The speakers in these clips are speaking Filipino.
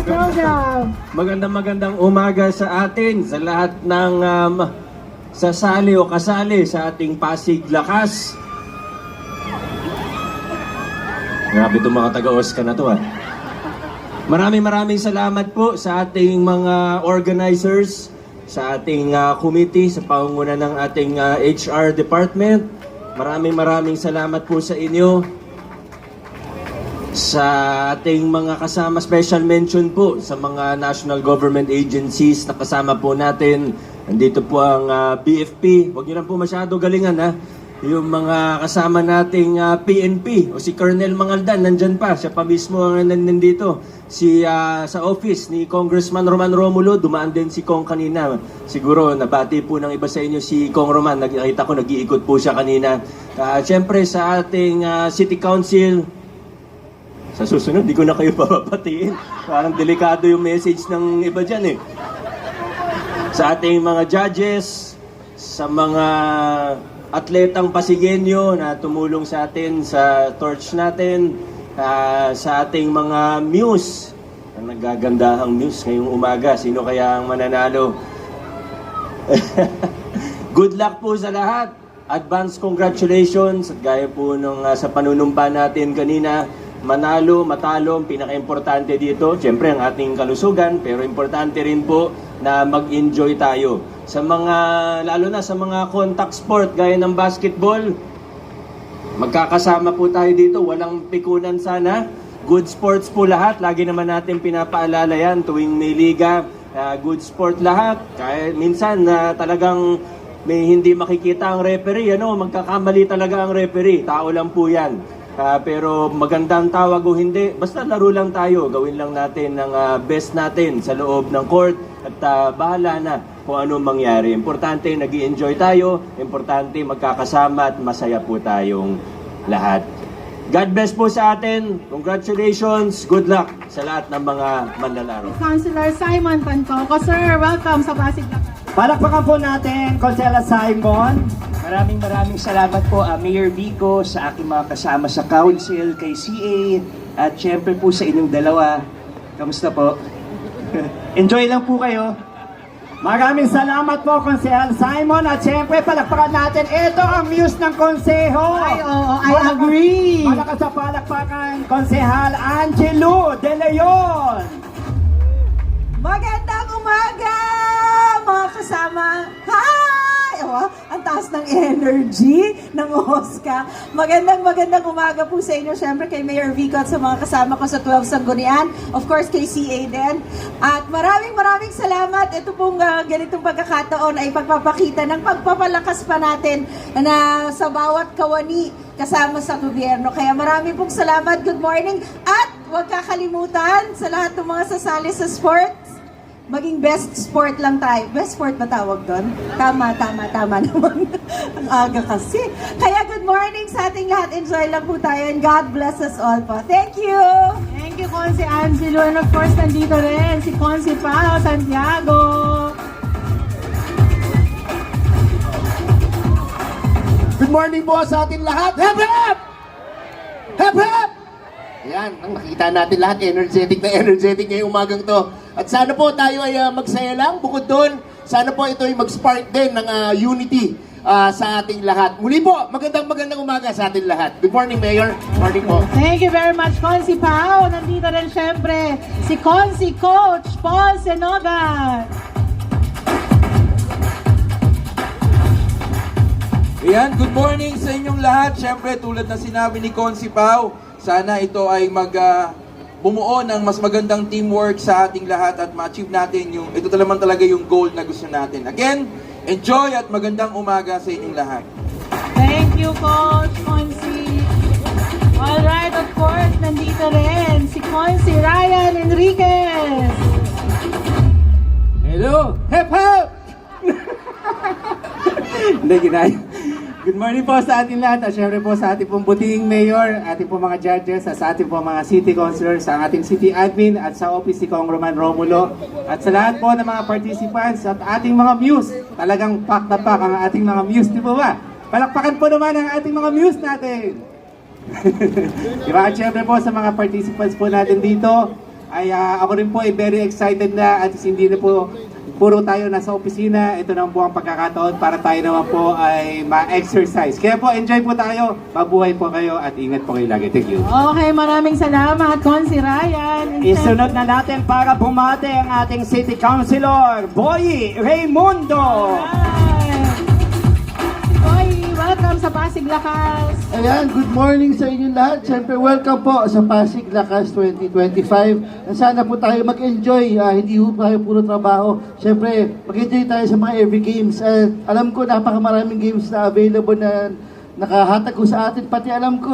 program. Magandang umaga sa atin, sa lahat ng sasali o kasali sa ating Pasig Lakas. Grabe itong mga taga-Oscar na to Maraming salamat po sa ating mga organizers, sa ating committee, sa pangunguna ng ating HR department. Maraming salamat po sa inyo. Sa ating mga kasama, special mention po sa mga national government agencies na kasama po natin. Nandito po ang BFP. Huwag niyo lang po masyado galingan Yung mga kasama nating PNP o si Colonel Mangaldan, nandyan pa. Siya pa mismo ang nandito. Sa office ni Congressman Roman Romulo, dumaan din si Kong kanina. Siguro nabati po ng iba sa inyo si Kong Roman. Nakita ko nag-iikot po siya kanina. Siyempre sa ating City Council, sa susunod, di ko na kayo papapatiin. Parang delikado yung message ng iba dyan Sa ating mga judges, sa mga atletang Pasigueño na tumulong sa atin sa torch natin, sa ating mga muse, ang nagagandahang muse ngayong umaga. Sino kaya ang mananalo? Good luck po sa lahat. Advance congratulations. At gaya po nung sa panunumpa natin kanina, manalo, matalo, ang pinaka-importante dito, siyempre ang ating kalusugan, pero importante rin po na mag-enjoy tayo. Sa mga, lalo na sa mga contact sport, gaya ng basketball, magkakasama po tayo dito, walang pikunan sana. Good sports po lahat, lagi naman natin pinapaalala yan tuwing may liga, good sport lahat. Kaya minsan talagang may hindi makikita ang referee, magkakamali talaga ang referee, tao lang po yan. Pero magandang tawag o hindi, basta laro lang tayo, gawin lang natin ang best natin sa loob ng court at bahala na kung ano mangyari. Importante nag-i-enjoy tayo, importante magkakasama at masaya po tayong lahat. God bless po sa atin, congratulations, good luck sa lahat ng mga manlalaro. Councilor Simon Pancoco, sir, welcome sa Pasig Lakas. Palakpakan po natin, Councilor Simon. Maraming salamat po, Mayor Vico, sa aking mga kasama sa council, kay CA, at syempre po sa inyong dalawa. Kamusta po? Enjoy lang po kayo. Maraming salamat po, Konsehal Simon. At syempre, palakpakan natin. Ito ang muse ng konseho. Ay, oo, I agree. Malakas sa palakpakan, Konsehal Angelo De Leon. Magandang umaga, mga kasama. Hi! Ang taas ng energy ng Oscar. Magandang umaga po sa inyo. Siyempre kay Mayor Vico at sa mga kasama ko sa 12 Sanggunian. Of course, kay CA din. At maraming salamat. Ito pong ganitong pagkakataon ay pagpapakita ng pagpapalakas pa natin na sa bawat kawani kasama sa gobyerno. Kaya marami pong salamat. Good morning. At huwag kakalimutan sa lahat ng mga sasali sa sports, maging best sport lang tayo. Best sport ba tawag doon? Tama naman. Ang aga kasi. Kaya good morning sa ating lahat. Enjoy lang po tayo and God bless us all po. Thank you! Thank you, Consi Angelo. And of course, nandito rin si Consi Pao Santiago. Good morning po sa ating lahat. Hep, hep! Hep, hep! Ayan, ang nakita natin lahat, energetic ngayong umagang to. At sana po tayo ay magsaya lang. Bukod doon, sana po ito ay mag-spark din ng unity sa ating lahat. Muli po, magandang umaga sa ating lahat. Good morning, Mayor. Morning po. Thank you very much, Consi Pao. Nandito rin syempre si Consi Coach Paul Senogat. Ayan, good morning sa inyong lahat. Siyempre, tulad na sinabi ni Consi Pao, sana ito ay bumuo ng mas magandang teamwork sa ating lahat at ma-achieve natin ito talaga yung goal na gusto natin. Again, enjoy at magandang umaga sa inyong lahat. Thank you, Coach Consi. Alright, of course, nandito rin si Consi Ryan Enriquez. Hello! Hep, hep! Hindi, ginaya. Good morning po sa ating lahat at syempre po sa ating pong buting mayor, ating pong mga judges, at sa ating pong mga city councilors, sa ating city admin at sa office ni Kong Roman Romulo at sa lahat po ng mga participants at ating mga muse. Talagang pack na pack ang ating mga muse, di po ba? Palakpakan po naman ang ating mga muse natin. Diba? At syempre po sa mga participants po natin dito, ay ako rin po ay very excited na at hindi na po puro tayo nasa opisina. Ito na po ang pagkakataon para tayo naman po ay ma-exercise. Kaya po, enjoy po tayo. Mabuhay po kayo at ingat po kayo lagi. Thank you. Okay, maraming salamat, Consi Ryan. Isunod na natin para bumate ang ating City Councilor, Boy Raimundo. Boy, welcome sa Pasig Lakas. Ayan, good morning sa inyo lahat. Siyempre, welcome po sa Pasig Lakas 2025. Sana po tayo mag-enjoy, hindi po tayo puro trabaho. Siyempre, mag-enjoy tayo sa mga every games. Alam ko, napakamaraming games na available na nakahatag ko sa atin. Pati alam ko,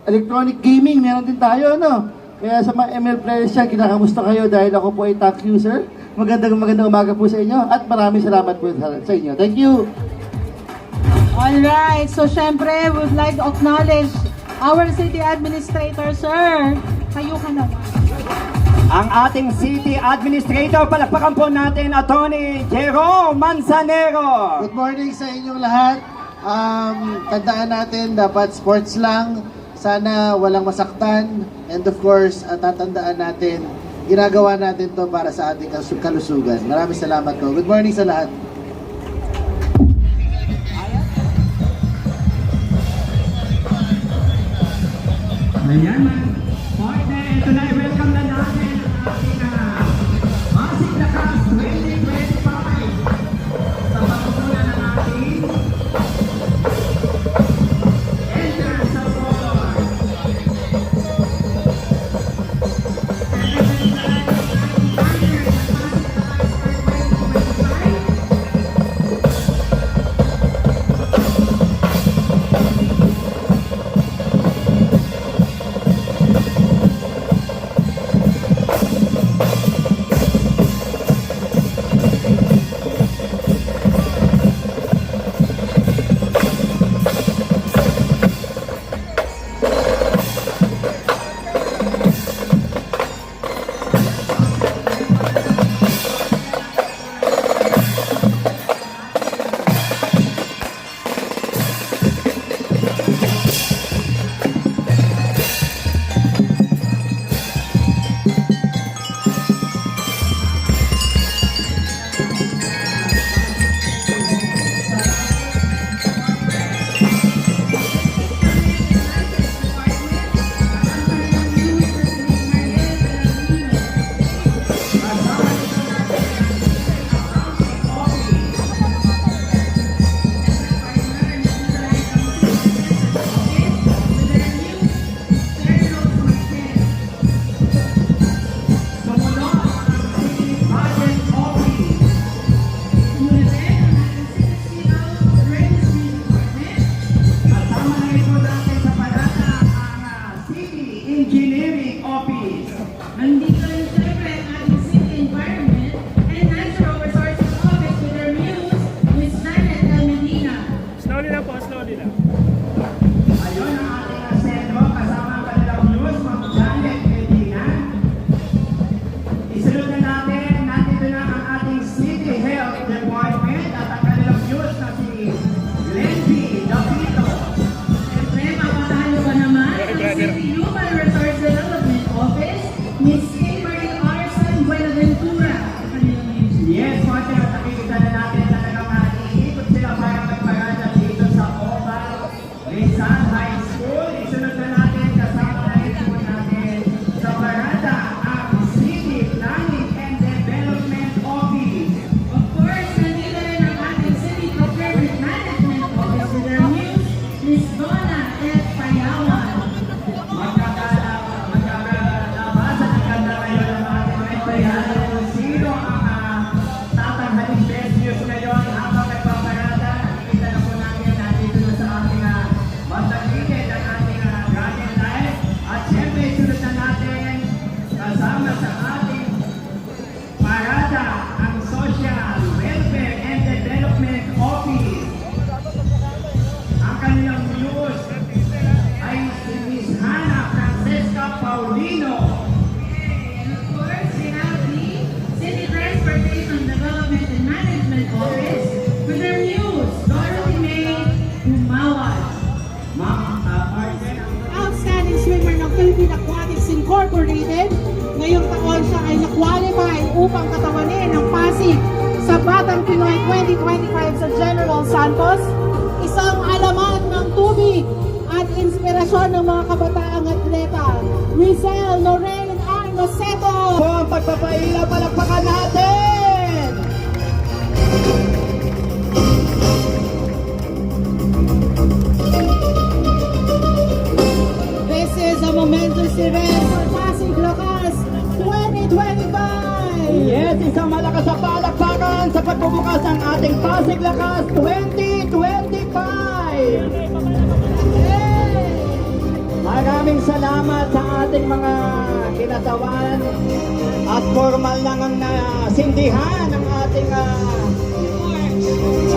electronic gaming, meron din tayo, no? Kaya sa mga ML players yan, kinakamusta kayo dahil ako po ay tax user. Magandang umaga po sa inyo at maraming salamat po sa inyo. Thank you! Alright, so syempre, we would like to acknowledge our city administrator, sir. Kayo ka naman. Ang ating City Administrator, palakpakan po natin, Attorney Jerome Manzanero. Good morning sa inyong lahat. Tandaan natin, dapat sports lang. Sana walang masaktan. And of course, tatandaan natin, ginagawa natin to para sa ating kalusugan. Maraming salamat po. Good morning sa lahat. Ayan, partner, ito na, welcome na natin ang ating Pasig Lakas 2025 sa pagkukunan ng ating entrance sa floor. Engineering Office. Nandito rin siyempre ang ating City Environment and Natural Resources Office with their muse, Ms. Janet L. Medina. Ayun ang ating asentro kasama ang kanilang news, Ma'am Janet Medina. Isunod na natin, nandito na ang ating City Health Department at ang kanilang news na si Lenby Davito. Siyempre, mapatalo pa naman ang City Human Resource Development Office, Ms. Kimberly Arson Buenaventura. Kanilang muse. Yes, partner, at nakikita na natin talagang iikot sila para magparada dito sa Oval Rizal High School. Isunod na natin, kasama na rin po natin sa parada ang City Planning and Development Office. Of course, nandito rin ang ating City Procurement Management Office with their muse, Ms. Donna F. Payawan. Magkakalabasan ang ganda ngayon ng ating mga bayani kung sino ang tatanghaling best news ngayon habang nagpaparada. Nakikita na po natin nandito na sa ating magdagigit ang ating Guardian Life. At syempre, sunod na natin kasama sa ating parada ang Social Welfare and Development Office. Ang kanilang news ay si Ms. Hannah Francesca Paulino. And of course, we have the City Transportation Development and Management Office with their muse, Dorothy May Humawad. Ma'am, partner, Outstanding swimmer ng Philippine Aquatics Incorporated. ngayong taon siya ay na-qualify upang katawanin ng Pasig sa Batang Pinoy 2025 sa General Santos. Isang alamat ng tubig at inspirasyon ng mga kabataang atleta. Rizel Lorraine Arnoseto. Po ang pagpapaila, palakpakan natin! This is a momentous event for Pasig Lakas 2025. Yes, isang malakas na palakpakan sa pagbubukas ng ating Pasig Lakas 2025! Maraming salamat sa ating mga kinatawan at formal lang ang nasindihan ng ating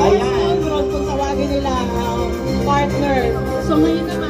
Ayan. Kung tawagin nila partner. So ngayon naman,